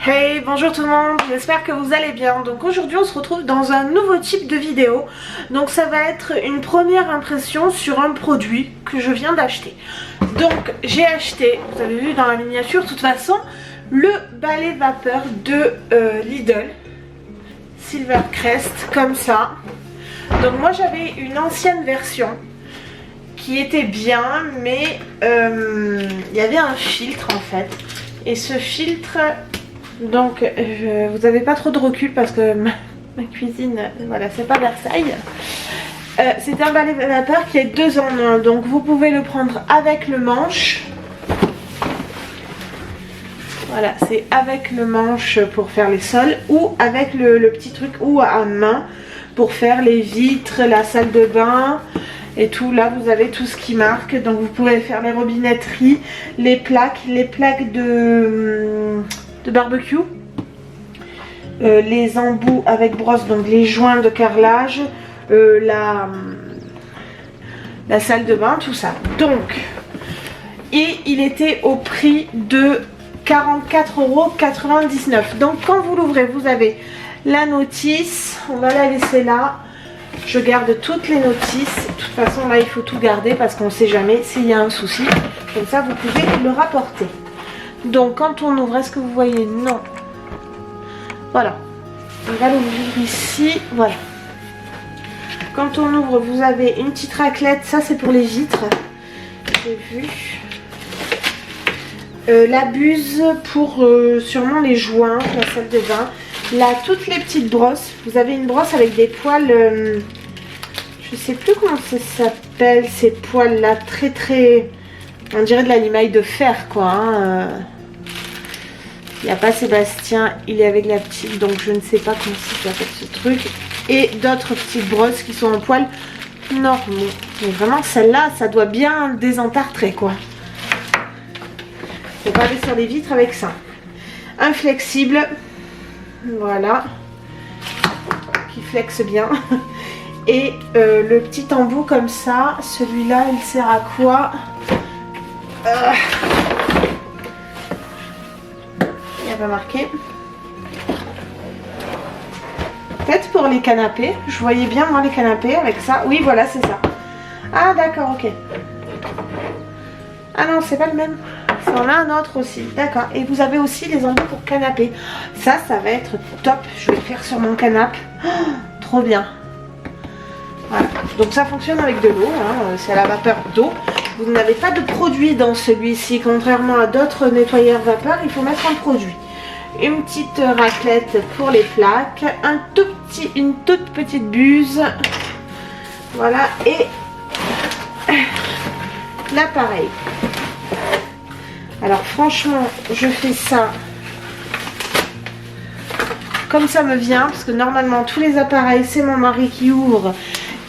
Hey, bonjour tout le monde, j'espère que vous allez bien. Donc aujourd'hui on se retrouve dans un nouveau type de vidéo. Donc ça va être une première impression sur un produit que je viens d'acheter. Donc j'ai acheté, vous avez vu dans la miniature de toute façon, le balai vapeur de Lidl Silvercrest, comme ça. Donc moi j'avais une ancienne version qui était bien, mais il y avait un filtre en fait. Et ce filtre... Donc vous n'avez pas trop de recul parce que ma cuisine, voilà, c'est pas Versailles. C'est un balai vapeur qui est 2 en 1. Donc vous pouvez le prendre avec le manche. Voilà, c'est avec le manche pour faire les sols, ou avec le petit truc, ou à main pour faire les vitres, la salle de bain et tout. Là vous avez tout ce qui marque. Donc vous pouvez faire les robinetteries, les plaques de barbecue, les embouts avec brosse, donc les joints de carrelage, la salle de bain, tout ça. Donc, et il était au prix de 44,99 €. Donc quand vous l'ouvrez, vous avez la notice, on va la laisser là. Je garde toutes les notices. De toute façon là il faut tout garder parce qu'on ne sait jamais s'il y a un souci. Comme ça vous pouvez le rapporter. Donc quand on ouvre, est-ce que vous voyez? Non. Voilà. On va l'ouvrir ici. Voilà. Quand on ouvre, vous avez une petite raclette. Ça c'est pour les vitres. J'ai vu. La buse pour sûrement les joints, la salle de bain. Là, toutes les petites brosses. Vous avez une brosse avec des poils. Je sais plus comment ça s'appelle. Ces poils là, très... On dirait de la limaille de fer quoi. Hein. Il n'y a pas Sébastien, il est avec la petite, donc je ne sais pas comment ça s'appelle ce truc. Et d'autres petites brosses qui sont en poils normaux. Mais vraiment celle-là, ça doit bien désentartrer quoi. On va aller sur les vitres avec ça. Inflexible, voilà, qui flexe bien. Et le petit embout comme ça, celui-là, il sert à quoi? Il n'y a pas marqué. Peut-être pour les canapés. Je voyais bien moi les canapés avec ça. Oui, voilà, c'est ça. Ah d'accord, ok. Ah non, c'est pas le même. On a un autre aussi. D'accord. Et vous avez aussi les embouts pour canapé. Ça va être top. Je vais le faire sur mon canapé. Oh, trop bien. Voilà. Donc ça fonctionne avec de l'eau. Hein. C'est à la vapeur d'eau. Vous n'avez pas de produit dans celui-ci. Contrairement à d'autres nettoyeurs vapeur, il faut mettre un produit. Une petite raclette pour les plaques. Une toute petite buse. Voilà. Et l'appareil. Alors franchement, je fais ça comme ça me vient. Parce que normalement, tous les appareils, c'est mon mari qui ouvre,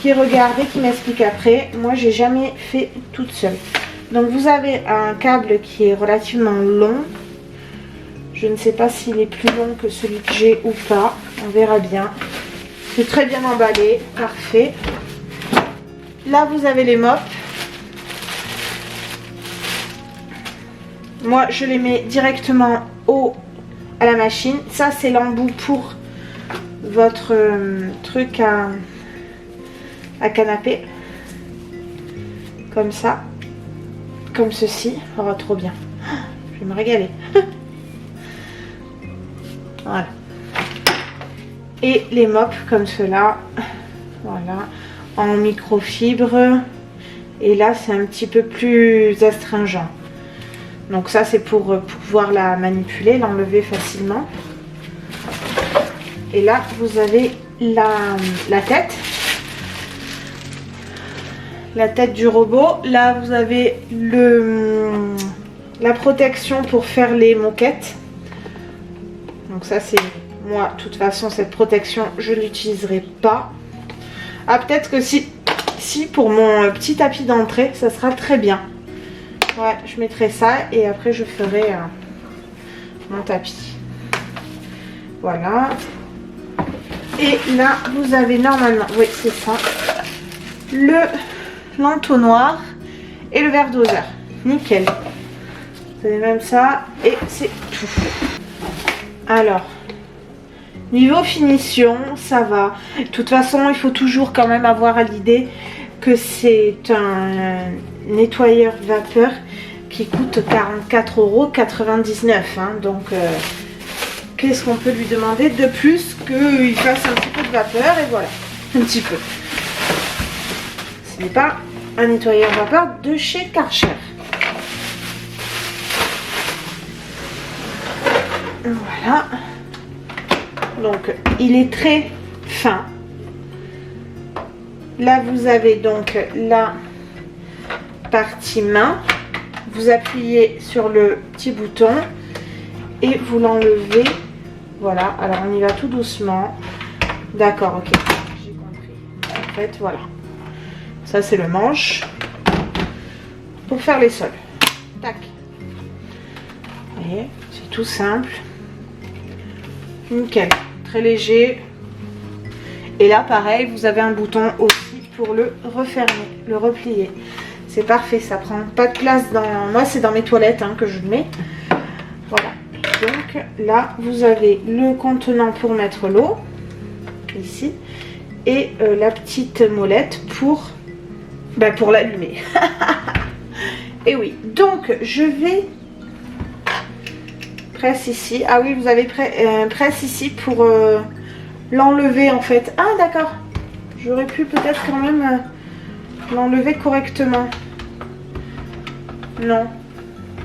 qui regarde et qui m'explique après. Moi j'ai jamais fait toute seule. Donc vous avez un câble qui est relativement long. Je ne sais pas s'il est plus long que celui que j'ai ou pas. On verra bien. C'est très bien emballé. Parfait. Là vous avez les mops. Moi je les mets directement à la machine. Ça c'est l'embout pour votre truc à canapé, comme ça, comme ceci. Oh trop bien, je vais me régaler. Voilà. Et les mops comme cela, voilà, en microfibre. Et là c'est un petit peu plus astringent. Donc ça c'est pour pouvoir la manipuler, l'enlever facilement. Et là vous avez la tête. La tête du robot. Là vous avez la protection pour faire les moquettes. Donc ça c'est moi, de toute façon cette protection je l'utiliserai pas. Ah peut-être que si pour mon petit tapis d'entrée ça sera très bien. Ouais, je mettrai ça et après je ferai mon tapis. Voilà. Et là vous avez normalement, oui c'est ça, l'entonnoir et le verre doseur. Nickel. Vous avez même ça et c'est tout. Alors, niveau finition, ça va. De toute façon, il faut toujours quand même avoir à l'idée que c'est un nettoyeur vapeur qui coûte 44,99 €. Hein. Donc, qu'est-ce qu'on peut lui demander de plus qu'il fasse un petit peu de vapeur et voilà, un petit peu. Ce n'est pas un nettoyeur vapeur de chez Karcher. Voilà. Donc, il est très fin. Là, vous avez donc la partie main. Vous appuyez sur le petit bouton et vous l'enlevez. Voilà. Alors, on y va tout doucement. D'accord, ok. J'ai compris. En fait, voilà. Ça, c'est le manche pour faire les sols. Tac. Vous voyez, c'est tout simple. Nickel. Très léger. Et là, pareil, vous avez un bouton aussi pour le refermer, le replier. C'est parfait, ça prend pas de place dans... Moi, c'est dans mes toilettes hein, que je le mets. Voilà. Donc, là, vous avez le contenant pour mettre l'eau. Ici. Et la petite molette pour l'allumer. Et oui. Donc, je vais... Presse ici. Ah oui, vous avez presse ici pour l'enlever en fait. Ah d'accord. J'aurais pu peut-être quand même l'enlever correctement. Non.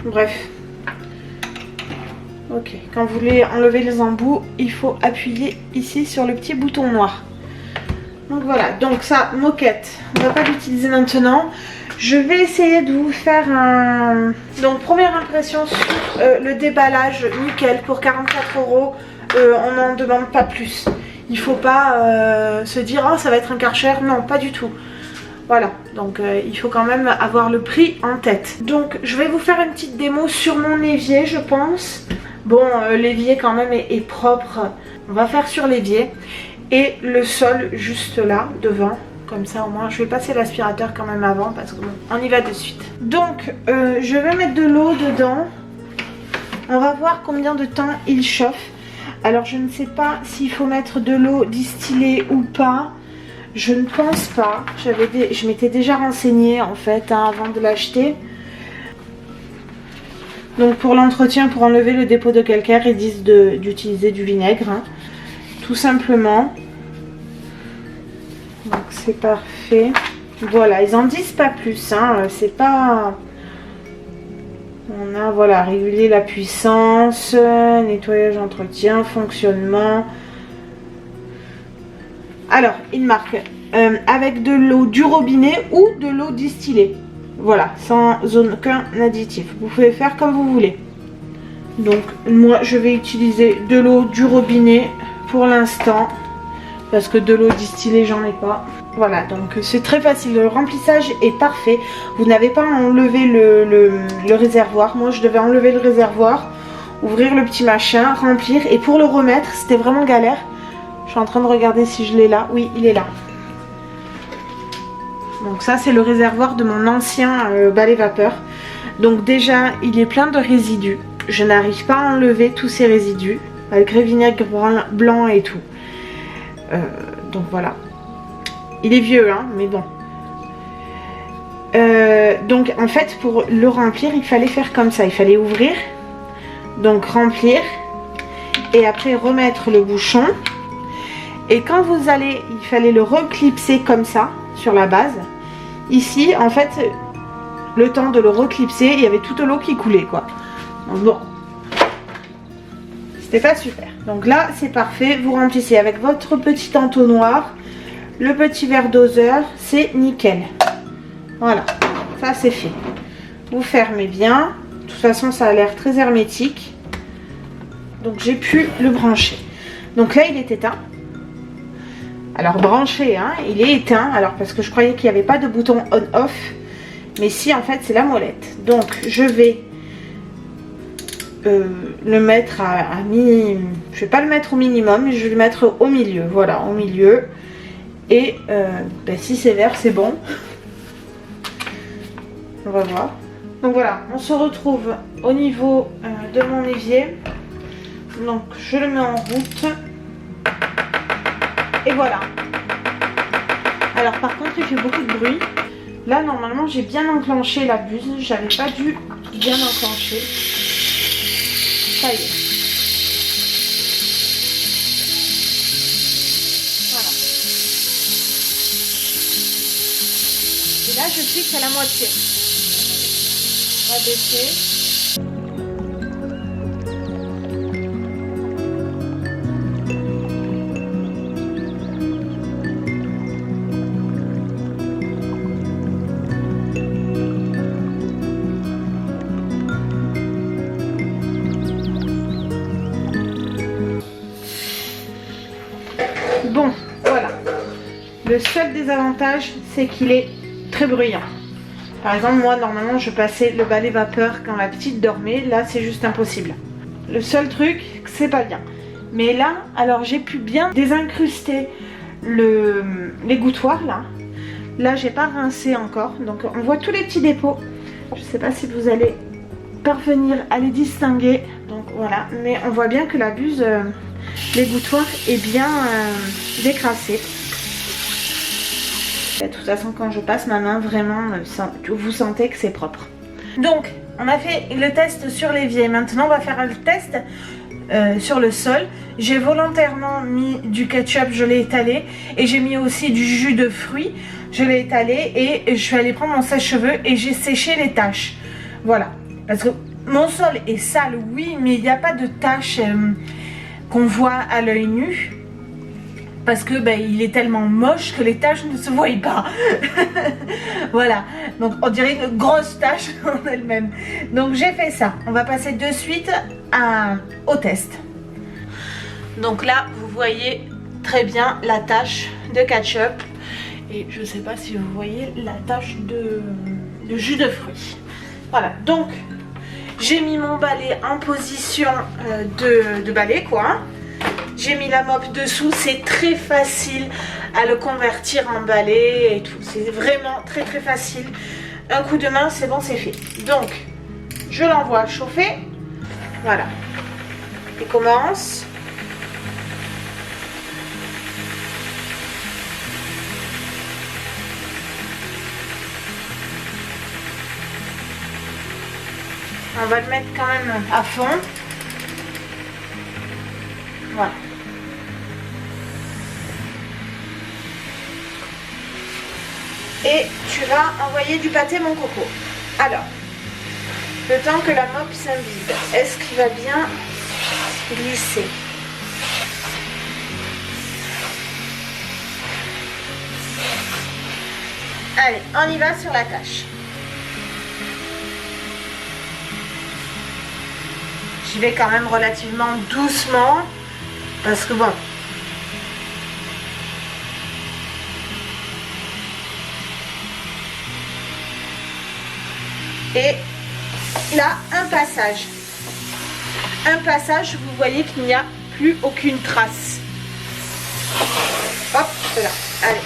Bref. Ok. Quand vous voulez enlever les embouts, il faut appuyer ici sur le petit bouton noir. Donc voilà. Donc ça, moquette. On ne va pas l'utiliser maintenant. Je vais essayer de vous faire un... Donc première impression sur le déballage, nickel, pour 44 €, on n'en demande pas plus. Il ne faut pas se dire, oh ça va être un Karcher, non pas du tout. Voilà, donc il faut quand même avoir le prix en tête. Donc je vais vous faire une petite démo sur mon évier je pense. Bon, l'évier quand même est propre, on va faire sur l'évier. Et le sol juste là, devant. Comme ça au moins, je vais passer l'aspirateur quand même avant parce que bon, on y va de suite. Donc, je vais mettre de l'eau dedans. On va voir combien de temps il chauffe. Alors, je ne sais pas s'il faut mettre de l'eau distillée ou pas. Je ne pense pas. Je m'étais déjà renseignée en fait hein, avant de l'acheter. Donc, pour l'entretien, pour enlever le dépôt de calcaire, ils disent d'utiliser du vinaigre. Hein, tout simplement. Donc c'est parfait. Voilà, ils en disent pas plus. Hein. C'est pas... On a, voilà, réguler la puissance, nettoyage, entretien, fonctionnement. Alors, il marque avec de l'eau du robinet ou de l'eau distillée. Voilà, sans aucun additif. Vous pouvez faire comme vous voulez. Donc, moi, je vais utiliser de l'eau du robinet pour l'instant. Parce que de l'eau distillée, j'en ai pas. Voilà, donc c'est très facile. Le remplissage est parfait. Vous n'avez pas à enlever le réservoir. Moi, je devais enlever le réservoir, ouvrir le petit machin, remplir. Et pour le remettre, c'était vraiment galère. Je suis en train de regarder si je l'ai là. Oui, il est là. Donc ça, c'est le réservoir de mon ancien balai vapeur. Donc déjà, il est plein de résidus. Je n'arrive pas à enlever tous ces résidus. Malgré vinaigre blanc et tout. Donc voilà. Il est vieux hein, mais bon. Donc en fait pour le remplir il fallait faire comme ça. Il fallait ouvrir. Donc remplir. Et après remettre le bouchon. Et quand vous allez, il fallait le reclipser comme ça sur la base. Ici en fait le temps de le reclipser il y avait toute l'eau qui coulait quoi. Donc bon. C'était pas super. Donc là, c'est parfait. Vous remplissez avec votre petit entonnoir, le petit verre doseur, c'est nickel. Voilà, ça c'est fait. Vous fermez bien. De toute façon, ça a l'air très hermétique. Donc j'ai pu le brancher. Donc là, il est éteint. Alors branché, hein, il est éteint. Alors parce que je croyais qu'il n'y avait pas de bouton on-off. Mais si, en fait, c'est la molette. Donc je vais... le mettre à minimum. Je vais pas le mettre au minimum, mais je vais le mettre au milieu. Voilà, au milieu. Et si c'est vert, c'est bon. On va voir. Donc voilà, on se retrouve au niveau de mon évier. Donc je le mets en route. Et voilà. Alors par contre il fait beaucoup de bruit. Là normalement j'ai bien enclenché la buse. J'avais pas dû bien enclencher. Ça y est. Voilà. Et là je suis qu'à la moitié. On va baisser. Bon, voilà. Le seul désavantage, c'est qu'il est très bruyant. Par exemple, moi, normalement, je passais le balai vapeur quand la petite dormait. Là, c'est juste impossible. Le seul truc, c'est pas bien. Mais là, alors, j'ai pu bien désincruster l'égouttoir, là. Là, j'ai pas rincé encore. Donc, on voit tous les petits dépôts. Je sais pas si vous allez parvenir à les distinguer. Donc, voilà. Mais on voit bien que la buse... l'égouttoir est bien décrassé. De toute façon quand je passe ma main vraiment vous sentez que c'est propre. Donc on a fait le test sur l'évier. Maintenant on va faire le test sur le sol. J'ai volontairement mis du ketchup, je l'ai étalé, et j'ai mis aussi du jus de fruits, je l'ai étalé, et je suis allée prendre mon sèche-cheveux et j'ai séché les taches. Voilà, parce que mon sol est sale, oui, mais il n'y a pas de taches qu'on voit à l'œil nu, parce que il est tellement moche que les taches ne se voient pas. Voilà, donc on dirait une grosse tache en elle-même. Donc j'ai fait ça. On va passer de suite au test. Donc là vous voyez très bien la tache de ketchup, et je sais pas si vous voyez la tache de jus de fruits. Voilà, donc j'ai mis mon balai en position de balai, quoi. J'ai mis la mop dessous. C'est très facile à le convertir en balai et tout. C'est vraiment très très facile. Un coup de main, c'est bon, c'est fait. Donc, je l'envoie chauffer. Voilà. Il commence. On va le mettre quand même à fond. Voilà. Et tu vas envoyer du pâté mon coco. Alors, le temps que la mop s'imbibe, est-ce qu'il va bien glisser? Allez, on y va sur la tâche. J'y vais quand même relativement doucement, parce que bon. Et là, un passage. Un passage, vous voyez qu'il n'y a plus aucune trace. Hop, là, allez.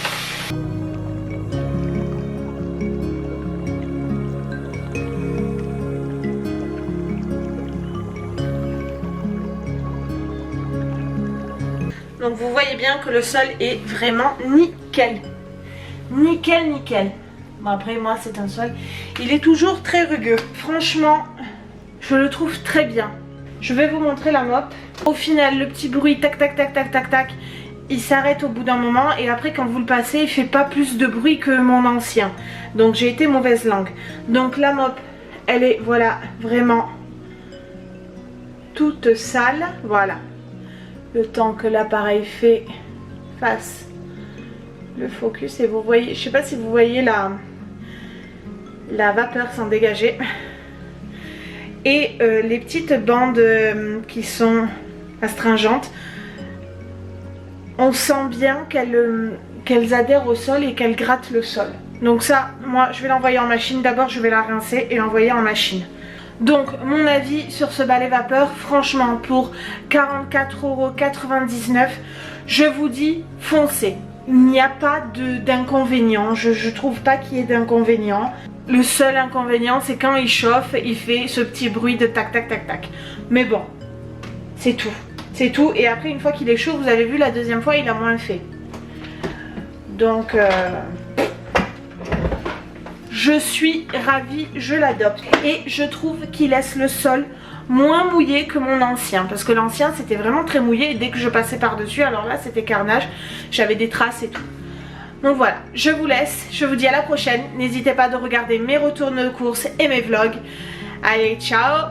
Donc vous voyez bien que le sol est vraiment nickel. Nickel, nickel. Bon après moi c'est un sol. Il est toujours très rugueux. Franchement, je le trouve très bien. Je vais vous montrer la mop. Au final, le petit bruit tac tac tac tac tac tac, il s'arrête au bout d'un moment. Et après quand vous le passez, il fait pas plus de bruit que mon ancien. Donc j'ai été mauvaise langue. Donc la mop, elle est voilà vraiment toute sale. Voilà. Le temps que l'appareil fasse le focus, et vous voyez, je sais pas si vous voyez la vapeur s'en dégager, et les petites bandes qui sont astringentes, on sent bien qu'elles adhèrent au sol et qu'elles grattent le sol. Donc ça, moi je vais l'envoyer en machine. D'abord je vais la rincer et l'envoyer en machine. Donc mon avis sur ce balai vapeur, franchement pour 44,99 €, je vous dis foncez. Il n'y a pas d'inconvénient, je trouve pas qu'il y ait d'inconvénient. Le seul inconvénient c'est quand il chauffe, il fait ce petit bruit de tac tac tac tac. Mais bon, C'est tout. C'est tout. Et après, une fois qu'il est chaud, vous avez vu, la deuxième fois, il a moins fait. Donc, je suis ravie, je l'adopte. Et je trouve qu'il laisse le sol moins mouillé que mon ancien. Parce que l'ancien, c'était vraiment très mouillé. Et dès que je passais par-dessus, alors là, c'était carnage. J'avais des traces et tout. Donc voilà, je vous laisse. Je vous dis à la prochaine. N'hésitez pas de regarder mes retours de courses et mes vlogs. Allez, ciao!